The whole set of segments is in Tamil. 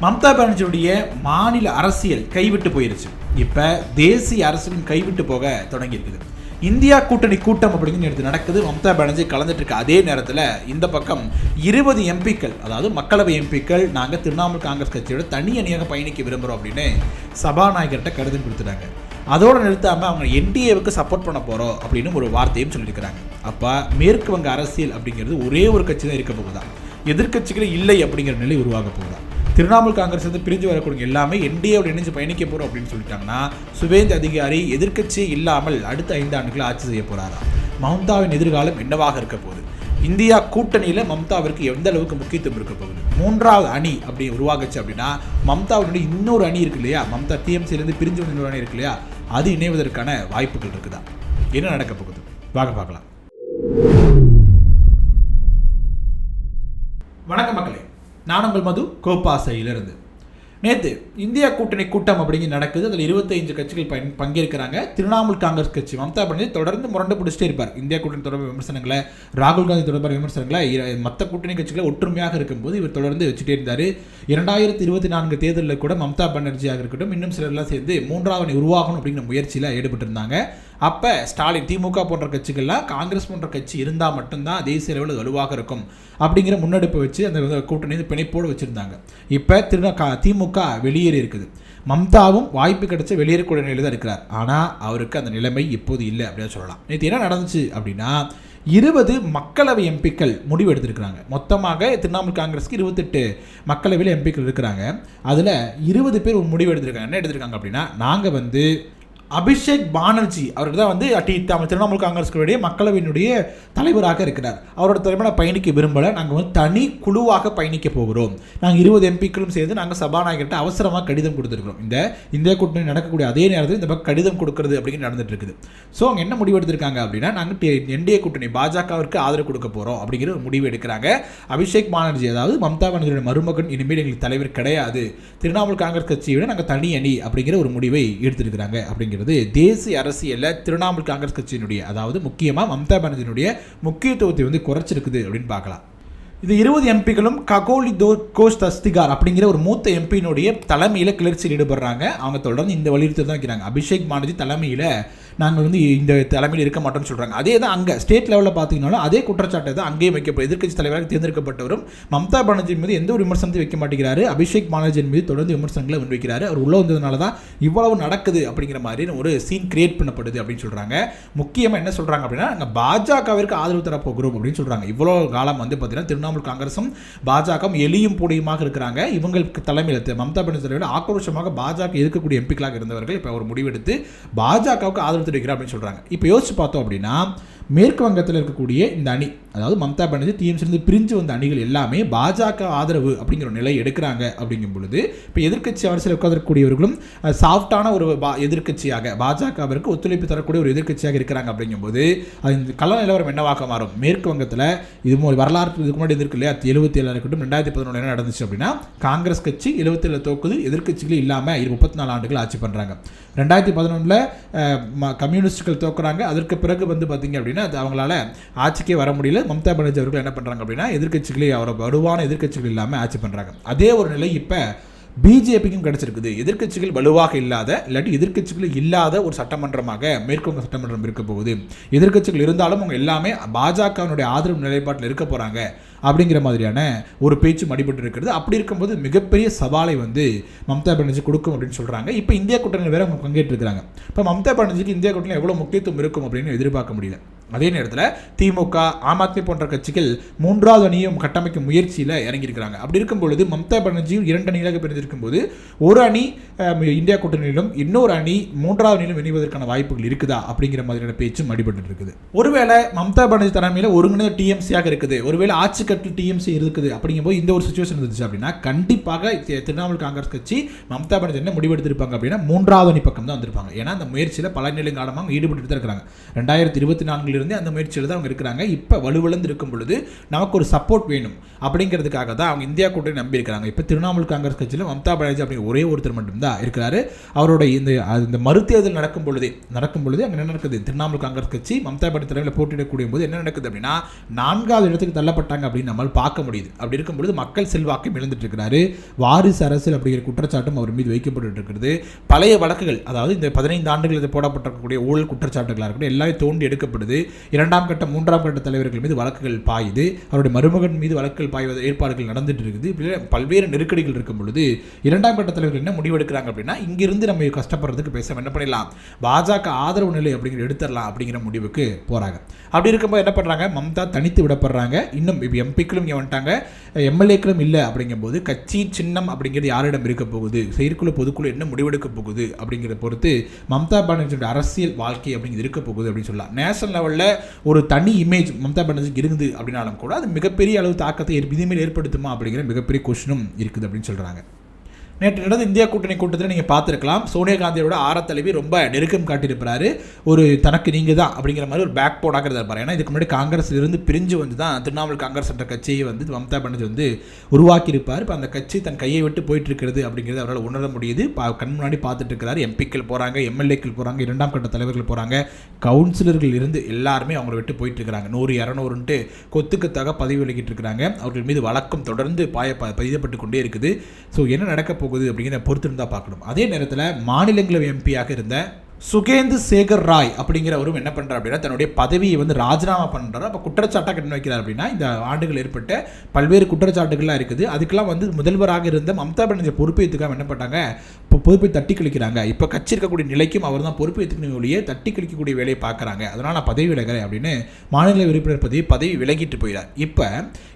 மம்தா பானர்ஜியுடைய மாநில அரசியல் கைவிட்டு போயிருச்சு. இப்போ தேசிய அரசியலும் கைவிட்டு போக தொடங்கியிருக்குது. இந்தியா கூட்டணி கூட்டம் அப்படிங்கிற நேரத்தில் நடக்குது. மம்தா பானர்ஜி கலந்துட்டு இருக்க அதே நேரத்தில் இந்த பக்கம் 20 எம்பிக்கள், அதாவது மக்களவை எம்பிக்கள், நாங்கள் திரிணாமுல் காங்கிரஸ் கட்சியோட தனி அணியாக பயணிக்க விரும்புகிறோம் அப்படின்னு சபாநாயகர்கிட்ட கடிதம் கொடுத்துட்டாங்க. அதோடு நிறுத்தாமல் அவங்க என்டிஏவுக்கு சப்போர்ட் பண்ண போகிறோம் அப்படின்னு ஒரு வார்த்தையும் சொல்லியிருக்கிறாங்க. அப்போ மேற்கு வங்க அரசியல் அப்படிங்கிறது ஒரே ஒரு கட்சி தான் இருக்க போகுதா, எதிர்கட்சிகளே இல்லை அப்படிங்கிற நிலை உருவாக போகுதா? திரிணாமுல் காங்கிரஸ் வந்து பிரிஞ்சு வரக்கூடிய எல்லாமே என்டிஏவோட இணைஞ்சு பயணிக்க போகிறோம் அப்படின்னு சொல்லிட்டாங்கன்னா சுவேந்து அதிகாரி எதிர்கட்சி இல்லாமல் அடுத்த 5 ஆண்டுகள் ஆட்சி செய்ய போகிறாரா? மம்தாவின் எதிர்காலம் என்னவாக இருக்க போகுது? இந்தியா கூட்டணியில் மம்தாவிற்கு எந்த அளவுக்கு முக்கியத்துவம் இருக்க போகுது? 3வது அணி அப்படி உருவாகுச்சு அப்படின்னா மம்தாவுடைய இன்னொரு அணி இருக்கு இல்லையா, மம்தா டிஎம்சிலேருந்து பிரிஞ்சு இன்னொரு அணி இருக்கு இல்லையா, அது இணைவதற்கான வாய்ப்புகள் இருக்குதா? என்ன நடக்க போகுது வாங்க பார்க்கலாம். வணக்கம் மக்களே, நான் உங்கள் மது கோப்பாசையிலிருந்து. நேற்று இந்தியா கூட்டணி கூட்டம் அப்படிங்கிற நடக்குது. அதில் 25 கட்சிகள் பங்கேற்கிறாங்க. திரிணாமுல் காங்கிரஸ் கட்சி மம்தா பானர்ஜி தொடர்ந்து முரண்டு பிடிச்சிட்டே இருப்பார். இந்தியா கூட்டணி தொடர்பான விமர்சனங்களை, ராகுல் காந்தி தொடர்பான விமர்சனங்களை மற்ற கூட்டணி கட்சிகளை ஒற்றுமையாக இருக்கும்போது இவர் தொடர்ந்து வச்சுட்டே இருந்தார். 2024 தேர்தலில் கூட மம்தா பானர்ஜியாக இருக்கட்டும், இன்னும் சிலர்லாம் சேர்ந்து 3வது அணி உருவாகணும் அப்படிங்கிற முயற்சியில் ஈடுபட்டிருந்தாங்க. அப்போ ஸ்டாலின், திமுக போன்ற கட்சிகள்லாம் காங்கிரஸ் போன்ற கட்சி இருந்தால் மட்டும்தான் தேசிய அளவில் வலுவாக இருக்கும் அப்படிங்கிற முன்னெடுப்பை வச்சு அந்த கூட்டணி பிணைப்போடு வச்சுருந்தாங்க. இப்போ திமுக வெளியேறி இருக்குது. மம்தாவும் வாய்ப்பு கிடைச்ச வெளியேறக்கூடிய நிலையில் தான் இருக்கிறார். ஆனால் அவருக்கு அந்த நிலைமை இப்போது இல்லை அப்படின்னு சொல்லலாம். நேற்று என்ன நடந்துச்சு அப்படின்னா 20 மக்களவை எம்பிக்கள் முடிவு எடுத்திருக்கிறாங்க. மொத்தமாக திரிணாமுல் காங்கிரஸ்க்கு 28 மக்களவையில் எம்பிக்கள் இருக்கிறாங்க. அதில் 20 பேர் ஒரு முடிவு எடுத்திருக்காங்க. என்ன எடுத்திருக்காங்க அப்படின்னா, நாங்கள் வந்து அபிஷேக் பானர்ஜி அவருக்கு தான் வந்து திரிணாமுல் காங்கிரஸ்களுடைய மக்களவையினுடைய தலைவராக இருக்கிறார். அவரோட தலைமையில் பயணிக்க விரும்பலை, நாங்கள் வந்து தனி குழுவாக பயணிக்க போகிறோம். நாங்கள் 20 எம்பிக்களும் சேர்ந்து நாங்கள் சபாநாயகர்கிட்ட அவசரமாக கடிதம் கொடுத்துருக்கிறோம். இந்த இந்தியா கூட்டணி நடக்கக்கூடிய அதே நேரத்தில் இந்த பக்கம் கடிதம் கொடுக்கறது அப்படிங்கிற நடந்துட்டு இருக்குது. ஸோ அவங்க என்ன முடிவு எடுத்திருக்காங்க அப்படின்னா, நாங்கள் என்டிஏ கூட்டணி பாஜகவிற்கு ஆதரவு கொடுக்க போகிறோம் அப்படிங்கிற ஒரு முடிவு எடுக்கிறாங்க. அபிஷேக் பானர்ஜி, அதாவது மம்தா பானர்ஜியோட மருமகன், இனிமேல் எங்களுக்கு தலைவர் கிடையாது, திரிணாமுல் காங்கிரஸ் கட்சியை விட நாங்கள் தனி அணி அப்படிங்கிற ஒரு முடிவை எடுத்திருக்கிறாங்க. அப்படிங்கிறது தேசிய அரசியலில் திரிணாமுல் காங்கிரஸ் கட்சியினுடைய, அதாவது முக்கியமாக மம்தா பானர்ஜியினுடைய முக்கியத்துவத்தை வந்து குறைச்சிருக்குது அப்படின்னு பார்க்கலாம். இது 20 எம்பிகளும் ககோலி கோஷ் தஸ்திகார் அப்படிங்கிற ஒரு மூத்த எம்பியினுடைய தலைமையில் கிளர்ச்சியில் ஈடுபடுறாங்க. அவங்க தொடர்ந்து இந்த வலியுறுத்தி தான் வைக்கிறாங்க. அபிஷேக் பானர்ஜி தலைமையில் நாங்கள் வந்து இந்த தலைமையில் இருக்க மாட்டோம்னு சொல்கிறாங்க. அதே தான் அங்கே ஸ்டேட் லெவலில் பார்த்தீங்கன்னாலும் அதே குற்றச்சாட்டை தான் அங்கேயும் வைக்கப்படும். எதிர்க்கட்சி தலைவராக தேர்ந்தெடுக்கப்பட்டவரும் மம்தா பானர்ஜி மீது எந்த ஒரு விமர்சனத்தையும் வைக்க மாட்டேங்கிறாரு. அபிஷேக் பானர்ஜியின் மீது தொடர்ந்து விமர்சனங்களை முன்வைக்கிறாரு. அவர் உள்ள வந்ததுனால தான் இவ்வளவு நடக்குது அப்படிங்கிற மாதிரி ஒரு சீன் கிரியேட் பண்ணப்படுது அப்படின்னு சொல்கிறாங்க. முக்கியமாக என்ன சொல்கிறாங்க அப்படின்னா, நாங்கள் பாஜகவிற்கு ஆதரவு தரப்போகிறோம் அப்படின்னு சொல்கிறாங்க. இவ்வளோ காலம் வந்து பார்த்தீங்கன்னா திரிணாமுல் காங்கிரஸும் பாஜகவும் எளியும் பொடியுமாக இருக்கிறாங்க. இவங்களுக்கு தலைமையில் மம்தா பானர்ஜி தலைமையில் ஆக்ரோஷமாக பாஜக இருக்கக்கூடிய எம்பிக்களாக இருந்தவர்கள் இப்போ ஒரு முடிவெடுத்து பாஜகவுக்கு ஆதரவு தெரிவிக்கிறார் அப்படின்னு சொல்றாங்க. இப்போ யோசிச்சு பார்த்தோம் அப்படின்னா, மேற்கு வங்கத்தில் இருக்கக்கூடிய இந்த அணி, அதாவது மம்தா பானர்ஜி டிஎம்சிலிருந்து பிரிஞ்சு வந்த அணிகள் எல்லாமே பாஜக ஆதரவு அப்படிங்கிற ஒரு நிலை எடுக்கிறாங்க. அப்படிங்கும் பொழுது இப்போ எதிர்க்கட்சி அரசியல் உட்கார்ந்திருக்கக்கூடியவர்களும் சாஃப்டான ஒரு எதிர்க்கட்சியாக, பாஜகவிற்கு ஒத்துழைப்பு தரக்கூடிய ஒரு எதிர்க்கட்சியாக இருக்கிறாங்க. அப்படிங்கும்போது அது இந்த கள நிலவரம் என்னவாக மாறும்? மேற்கு வங்கத்தில் இது வரலாற்று இதுக்கு முன்னாடி இருக்கு இல்லையா, 77 இருக்கட்டும் 2011 என்ன நடந்துச்சு அப்படின்னா, காங்கிரஸ் கட்சி 77 தோக்குது, எதிர்க்கட்சிகளே இல்லாமல் 34 ஆண்டுகள் ஆட்சி பண்ணுறாங்க. 2011 கம்யூனிஸ்டுகள் தோக்குறாங்க. அதற்கு பிறகு வந்து பார்த்தீங்க அப்படின்னா அது அவங்களால ஆட்சிக்கே வர முடியல. மம்தா பானர்ஜி அவர்கள் என்ன பண்ணுறாங்க அப்படின்னா, எதிர்க்கட்சிகளே அவரை வலுவான எதிர்க்கட்சிகள் இல்லாமல் ஆட்சி பண்ணுறாங்க. அதே ஒரு நிலை இப்போ பிஜேபிக்கும் கிடைச்சிருக்குது. எதிர்க்கட்சிகள் வலுவாக இல்லாத, இல்லாட்டி எதிர்க்கட்சிகள் இல்லாத ஒரு சட்டமன்றமாக மேற்குவங்க சட்டமன்றம் இருக்க போகுது. எதிர்க்கட்சிகள் இருந்தாலும் அவங்க எல்லாமே பாஜகவினுடைய ஆதரவு நிலைப்பாட்டில் இருக்க போகிறாங்க அப்படிங்கிற மாதிரியான ஒரு பேச்சு மடிபட்டு இருக்கிறது. அப்படி இருக்கும்போது மிகப்பெரிய சவாலை வந்து மம்தா பானர்ஜி கொடுக்கும் அப்படின்னு சொல்கிறாங்க. இப்போ இந்தியா கூட்டணியில் வேற அவங்க பங்கேற்றிருக்கிறாங்க. இப்போ மம்தா பானர்ஜிக்கு இந்தியா கூட்டணியில் எவ்வளோ முக்கியத்துவம் இருக்கும் அப்படின்னு எதிர்பார்க்க முடியல. அதே நேரத்தில் திமுக, ஆம் ஆத்மி போன்ற கட்சிகள் 3வது அணியும் கட்டமைக்கும் முயற்சியில் இறங்கியிருக்கிறாங்க. அப்படி இருக்கும் பொழுது மம்தா பானர்ஜியும் 2 அணிகளாக பிரிஞ்சிருக்கும் போது ஒரு அணி இந்தியா கூட்டணியிலும் இன்னொரு அணி 3வது அணியிலும் இணைவதற்கான வாய்ப்புகள் இருக்குதா அப்படிங்கிற மாதிரியான பேச்சும் அடிபட்டு இருக்குது. ஒருவேளை மம்தா பானர்ஜி தலைமையில் ஒருங்கிணைந்த டிஎம்சியாக இருக்குது, ஒருவேளை ஆட்சி கட்டில் டிஎம்சி இருக்குது அப்படிங்கும்போது இந்த ஒரு சுச்சுவேஷன் இருந்துச்சு அப்படின்னா கண்டிப்பாக திரிணாமுல் காங்கிரஸ் கட்சி மம்தா பானர்ஜி என்ன முடிவெடுத்திருப்பாங்க அப்படின்னா 3வது அணி பக்கம் தான் வந்திருப்பாங்க. ஏன்னா அந்த முயற்சியில் பல நிலை காலமாக ஈடுபட்டு தான் இருக்கிறாங்க. 2024 முயற்சியிலிருந்து அந்த முயற்சியில் தான் அவங்க இருக்கிறாங்க. இப்போ வலுவிழந்து இருக்கும் பொழுது நமக்கு ஒரு சப்போர்ட் வேணும் அப்படிங்கிறதுக்காக தான் அவங்க இந்தியா கூட்டணி நம்பியிருக்கிறாங்க. இப்போ திரிணாமுல் காங்கிரஸ் கட்சியில் மம்தா பானர்ஜி அப்படிங்கிற ஒரே ஒருத்தர் மட்டும்தான் இருக்கிறாரு. அவரோட இந்த மறுதேர்தல் நடக்கும் பொழுதே அங்கே என்ன நடக்குது, திரிணாமுல் காங்கிரஸ் கட்சி மம்தா பானர்ஜி தலைமையில் போட்டியிடக்கூடிய போது என்ன நடக்குது அப்படின்னா 4வது இடத்துக்கு தள்ளப்பட்டாங்க அப்படின்னு நம்மால் பார்க்க முடியுது. அப்படி இருக்கும் பொழுது மக்கள் செல்வாக்கை இழந்துட்டு இருக்கிறாரு. வாரிசு அரசியல் அப்படிங்கிற குற்றச்சாட்டும் அவர் மீது வைக்கப்பட்டு இருக்கிறது. பழைய வழக்குகள், அதாவது இந்த 15 ஆண்டுகள் போடப்பட்டிருக்கக்கூடிய ஊழல் குற்றச்சாட்டுகளாக இருக்கட்டும் எல்லாமே தோண்டி எடுக்கப்படுது. 2ஆம் கட்ட 3ஆம் கட்ட தலைவர்கள் மீது வழக்குகள் பாயுது. அவருடைய மருமகன் மீது வழக்குகள் பாய்வது ஏற்பாடுகள் நடந்துட்டு இருக்குது. பல்வேறு நெருக்கடிகள் இருக்கும் பொழுது 2ஆம் கட்ட தலைவர்கள் என்ன முடிவெடுக்கிறாங்க அப்படின்னா, இங்கிருந்து நம்ம கஷ்டப்படுறதுக்கு பேச என்ன பண்ணிடலாம், பாஜக ஆதரவு நிலை அப்படிங்கிற எடுத்துடலாம் அப்படிங்கிற முடிவுக்கு போறாங்க. அப்படி இருக்கும்போது என்ன பண்றாங்க, மம்தா தனித்து விடப்படுறாங்க. இன்னும் எம்பிக்களும் இங்கே வந்துட்டாங்க, எம்எல்ஏக்களும் இல்லை. அப்படிங்கும்போது கட்சி சின்னம் அப்படிங்கிறது யாரிடம் இருக்க போகுது, செயற்குழு பொதுக்குழு என்ன முடிவெடுக்க போகுது அப்படிங்கிறத பொறுத்து மம்தா பானர்ஜியோட அரசியல் வாழ்க்கை அப்படிங்கிறது இருக்க போகுது அப்படின்னு சொல்லலாம். நேஷனல் லெவலில் ஒரு தனி இமேஜ் மம்தா பானர்ஜிக்கு இருக்குது அப்படின்னாலும் கூட அது மிகப்பெரிய அளவு தாக்கத்தை இனிமேல் ஏற்படுத்துமா அப்படிங்கிற மிகப்பெரிய கொஸ்டினும் இருக்குது அப்படின்னு சொல்கிறாங்க. நேற்று நடந்த இந்தியா கூட்டணி கூட்டத்தில் நீங்கள் பார்த்துருக்கலாம், சோனியா காந்தியோட தலைவி ரொம்ப நெருக்கம் காட்டியிருப்பாரு. ஒரு தனக்கு நீங்கள் தான் அப்படிங்கிற மாதிரி ஒரு பேக் போனாக இருப்பார். ஏன்னா இதுக்கு முன்னாடி காங்கிரஸில் இருந்து பிரிஞ்சு வந்து தான் திரிணாமுல் காங்கிரஸ் என்ற கட்சியை வந்து மம்தா பானர்ஜி உருவாக்கியிருப்பார். இப்போ அந்த கட்சி தன் கையை விட்டு போயிட்டு இருக்கிறது அப்படிங்கிறது அவரால் உணர முடியுது. கண் முன்னாடி பார்த்துட்டு இருக்கிறாரு. எம்பிக்கள் போகிறாங்க, எம்எல்ஏக்கள் போகிறாங்க, 2ஆம் கட்ட தலைவர்கள் போகிறாங்க, கவுன்சிலர்கள் இருந்து எல்லாருமே அவங்களை விட்டு போயிட்டு இருக்கிறாங்க. 100-200 கொத்துக்கத்தாக பதவி விலகிட்டு இருக்கிறாங்க. அவர்கள் மீது வழக்கம் தொடர்ந்து பதியப்பட்டு கொண்டே இருக்குது. ஸோ என்ன நடக்க போகுது அப்படிங்கிற பொறுத்து இருந்தால் பார்க்கணும். அதே நேரத்தில் மாநிலங்களவை எம்பியாக இருந்த சுகேந்து சேகர் ராய் அப்படிங்கிறவரும் என்ன பண்ணுறார் அப்படின்னா தன்னுடைய பதவியை ராஜினாமா பண்ணுறாரு. அப்போ குற்றச்சாட்டாக என்ன வைக்கிறார் அப்படின்னா, இந்த ஆண்டுகள் ஏற்பட்ட பல்வேறு குற்றச்சாட்டுகள்லாம் இருக்குது. அதுக்கெல்லாம் முதல்வராக இருந்த மம்தா பானர்ஜி பொறுப்பேற்றுக்காக என்ன பண்ணாங்க, இப்போ பொறுப்பை தட்டி கழிக்கிறாங்க. இப்போ கட்சி இருக்கக்கூடிய நிலைக்கும் அவர் தான் பொறுப்பேற்றுக்கணும் ஒழிய தட்டி கழிக்கக்கூடிய வேலையை பார்க்குறாங்க. அதனால் நான் பதவி விலகிறேன் அப்படின்னு மாநில உறுப்பினர் பதவி விலகிட்டு போயிடார். இப்போ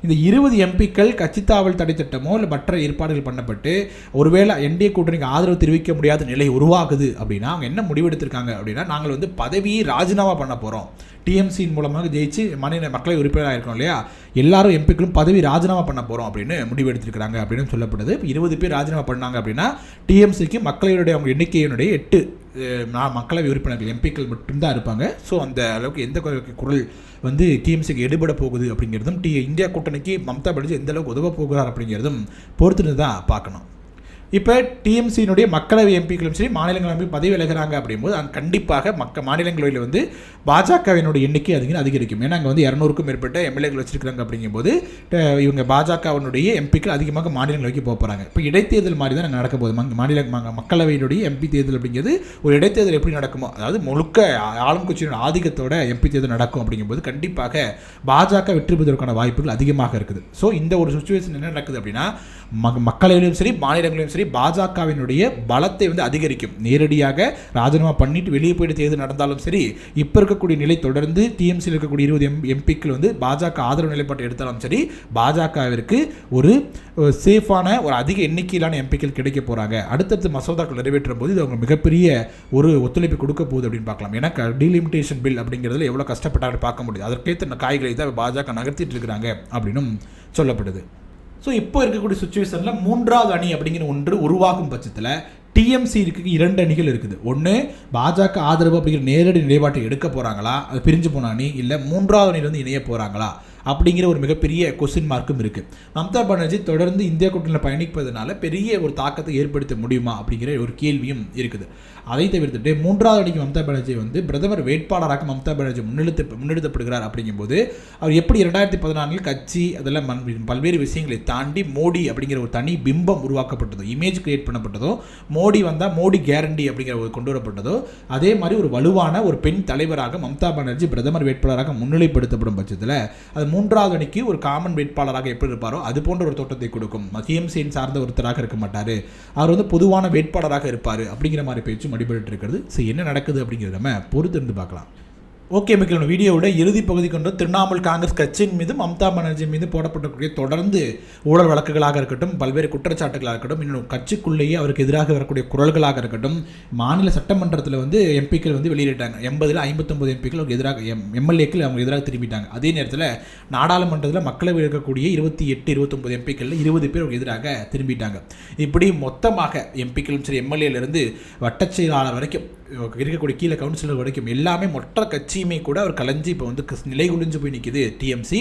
இந்த 20 எம்பிக்கள் கட்சி தாவல் தடை திட்டமோ இல்லை மற்ற ஏற்பாடுகள் பண்ணப்பட்டு ஒருவேளை என்டிஏ கூட்டணிக்கு ஆதரவு தெரிவிக்க முடியாத நிலை உருவாகுது அப்படின்னா அவங்க என்ன முடிவு எடுத்திருக்காங்க அப்படின்னா, நாங்கள் பதவியை ராஜினாமா பண்ண போகிறோம். டிஎம்சியின் மூலமாக ஜெயிச்சு மாநில மக்களவை உறுப்பினராக இருக்கோம் இல்லையா, எல்லாரும் எம்பிக்களும் பதவி ராஜினாமா பண்ண போகிறோம் அப்படின்னு முடிவு எடுத்திருக்கிறாங்க அப்படின்னு சொல்லப்படுது. இப்போ 20 பேர் ராஜினாமா பண்ணாங்க அப்படின்னா டிஎம்சிக்கு மக்களவையுடைய அவங்க எண்ணிக்கையினுடைய 8 மக்களவை உறுப்பினர்கள் எம்பிக்கள் மட்டும்தான் இருப்பாங்க. ஸோ அந்த அளவுக்கு எந்த குரல் டிஎம்சிக்கு எடுபட போகுது அப்படிங்கிறதும் இந்தியா கூட்டணிக்கு மம்தா பானர்ஜி எந்த அளவுக்கு உதவ போகிறார் அப்படிங்கிறதும் பொறுத்துன்னு தான் பார்க்கணும். இப்போ டிஎம்சியினுடைய மக்களவை எம்பிக்களும் சரி மாநிலங்களவை பதவி விலகிறாங்க அப்படிங்கும்போது அங்கே கண்டிப்பாக மாநிலங்களவையில் பாஜகவினுடைய எண்ணிக்கை அதிகரிக்கும். ஏன்னா அங்கே 200க்கும் மேற்பட்ட எம்எல்ஏக்கள் வச்சிருக்கிறாங்க. அப்படிங்கும்போது இவங்க பாஜகவினுடைய எம்பிக்கள் அதிகமாக மாநிலங்களவைக்கு போகிறாங்க. இப்போ இடைத்தேர்தல் மாதிரி தான் நடக்க போகுது. மக்களவையினுடைய எம்பி தேர்தல் அப்படிங்கிறது ஒரு இடைத்தேர்தல் எப்படி நடக்குமோ, அதாவது முழுக்க ஆளும் கட்சியினுடைய ஆதிக்கத்தோட எம்பி தேர்தல் நடக்கும். அப்படிங்கும்போது கண்டிப்பாக பாஜக வெற்றி பெறுவதற்கான வாய்ப்புகள் அதிகமாக இருக்குது. ஸோ இந்த ஒரு சுச்சுவேஷன் என்ன நடக்குது அப்படின்னா, மக்களவையிலும் சரி மாநிலங்களிலும் சரி பாஜகவினுடைய பலத்தை அதிகரிக்கும். நேரடியாக ராஜினாமா பண்ணிட்டு வெளியே போயிட்டு தேர்தல் நடந்தாலும் சரி, இப்போ இருக்கக்கூடிய நிலை தொடர்ந்து டிஎம்சியில் இருக்கக்கூடிய 20 எம்பிக்கள் பாஜக ஆதரவு நிலைப்பாட்டை எடுத்தாலும் சரி, பாஜகவிற்கு ஒரு சேஃபான ஒரு அதிக எண்ணிக்கையிலான எம்பிக்கள் கிடைக்க போகிறாங்க. அடுத்தடுத்து மசோதாக்கள் நிறைவேற்றும் போது இது அவங்க மிகப்பெரிய ஒரு ஒத்துழைப்பு கொடுக்க போகுது அப்படின்னு பார்க்கலாம். ஏன்னா டீலிமிட்டேஷன் பில் அப்படிங்கிறதுல எவ்வளோ கஷ்டப்பட்டாலும் பார்க்க முடியாது. அதற்கேற்ற காய்களை தான் பாஜக நகர்த்திட்டு இருக்கிறாங்க அப்படின்னும் சொல்லப்படுது. ஸோ இப்போ இருக்கக்கூடிய சுச்சுவேஷனில் 3வது அணி அப்படிங்கிற ஒன்று உருவாகும் பட்சத்தில் டிஎம்சிக்கு 2 அணிகள் இருக்குது. ஒன்று பாஜக ஆதரவு அப்படிங்கிற நேரடி நிலைப்பாட்டை எடுக்க போகிறாங்களா, அது பிரிஞ்சு போன அணி, இல்லை 3வது அணியில் இணைய போகிறாங்களா அப்படிங்கிற ஒரு மிகப்பெரிய கொஸ்டின் மார்க்கும் இருக்குது. மம்தா பானர்ஜி தொடர்ந்து இந்தியா கூட்டணியில் பயணிப்பதனால பெரிய ஒரு தாக்கத்தை ஏற்படுத்த முடியுமா அப்படிங்கிற ஒரு கேள்வியும் இருக்குது. அதை தவிர்த்துட்டு 3வது அணிக்கு மம்தா பானர்ஜி பிரதமர் வேட்பாளராக மம்தா பானர்ஜி முன்னெடுத்தப்படுகிறார். அப்படிங்கும்போது அவர் எப்படி 2014 கட்சி அதெல்லாம் பல்வேறு விஷயங்களை தாண்டி மோடி அப்படிங்கிற ஒரு தனி பிம்பம் உருவாக்கப்பட்டதோ, இமேஜ் கிரியேட் பண்ணப்பட்டதோ, மோடி வந்தால் மோடி கேரண்டி அப்படிங்கிற கொண்டு வரப்பட்டதோ, அதே மாதிரி ஒரு வலுவான ஒரு பெண் தலைவராக மம்தா பானர்ஜி பிரதமர் வேட்பாளராக முன்னிலைப்படுத்தப்படும் பட்சத்தில் அது 3வது அணிக்கு ஒரு காமன் வேட்பாளராக எப்படி இருப்பாரோ அது போன்ற ஒரு தோட்டத்தை கொடுக்கும். டிஎம்சியின் சார்ந்த ஒருத்தராக இருக்க மாட்டார், அவர் பொதுவான வேட்பாளராக இருப்பார் அப்படிங்கிற மாதிரி பேச்சும் அடிபட்டு இருக்கிறது. சரி, என்ன நடக்குது அப்படிங்கிறத நம்ம பொறுத்து இருந்து பார்க்கலாம். ஓகே மக்கள், வீடியோவோட இறுதி பகுதி கொண்டு திரிணாமுல் காங்கிரஸ் கட்சியின் மீது மம்தா பானர்ஜி மீது போடப்பட்டக்கூடிய தொடர்ந்து ஊழல் வழக்குகளாக இருக்கட்டும், பல்வேறு குற்றச்சாட்டுகளாக இருக்கட்டும், இன்னும் கட்சிக்குள்ளேயே அவருக்கு எதிராக வரக்கூடிய குரல்களாக இருக்கட்டும், மாநில சட்டமன்றத்தில் எம்பிக்கள் வெளியிட்டாங்க. 80ல் 59 எம்பிக்கள் அவருக்கு எதிராக, எம்எல்ஏக்கள் அவங்க எதிராக திரும்பிட்டாங்க. அதே நேரத்தில் நாடாளுமன்றத்தில் மக்களவை இருக்கக்கூடிய 28-29 எம்பிக்களில் 20 பேர் அவங்க எதிராக திரும்பிட்டாங்க. இப்படி மொத்தமாக எம்பிக்களும் சரி எம்எல்ஏலேருந்து வட்டச் செயலாளர் வரைக்கும் இருக்கக்கூடிய கீழே கவுன்சிலர் வரைக்கும் எல்லாமே மொத்த கட்சியுமே கூட அவர் கலைஞ்சி இப்போ வந்து நிலை குளிஞ்சு போய் நிற்கிது டிஎம்சி.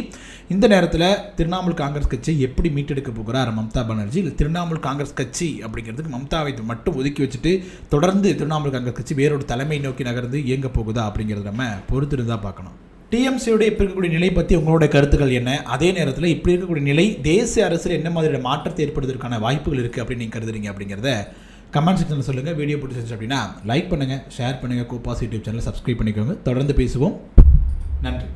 இந்த நேரத்தில் திரிணாமுல் காங்கிரஸ் கட்சியை எப்படி மீட்டெடுக்க போகிறார் மம்தா பானர்ஜி? இல்லை திரிணாமுல் காங்கிரஸ் கட்சி அப்படிங்கிறதுக்கு மம்தாவை மட்டும் ஒதுக்கி வச்சுட்டு தொடர்ந்து திரிணாமுல் காங்கிரஸ் கட்சி வேறொரு தலைமை நோக்கி நகர்ந்து இயங்க போகுதா அப்படிங்கிறத நம்ம பொறுத்திருந்தா பார்க்கணும். டிஎம்சியோட இப்போ இருக்கக்கூடிய நிலை பற்றி உங்களோட கருத்துக்கள் என்ன? அதே நேரத்தில் இப்படி இருக்கக்கூடிய நிலை தேசிய அரசில் என்ன மாதிரியான மாற்றத்தை ஏற்படுவதற்கான வாய்ப்புகள் இருக்குது அப்படின்னு நீங்கள் கருதுறீங்க அப்படிங்கிறத கமெண்ட் செக்ஷனில் சொல்லுங்கள். வீடியோ பிடிச்சிருந்துச்சு அப்படின்னா லைக் பண்ணுங்கள், ஷேர் பண்ணுங்கள், கோபாஸ் யூடியூப் சேனலை சப்ஸ்கிரைப் பண்ணிக்கோங்க. தொடர்ந்து பேசுவோம். நன்றி.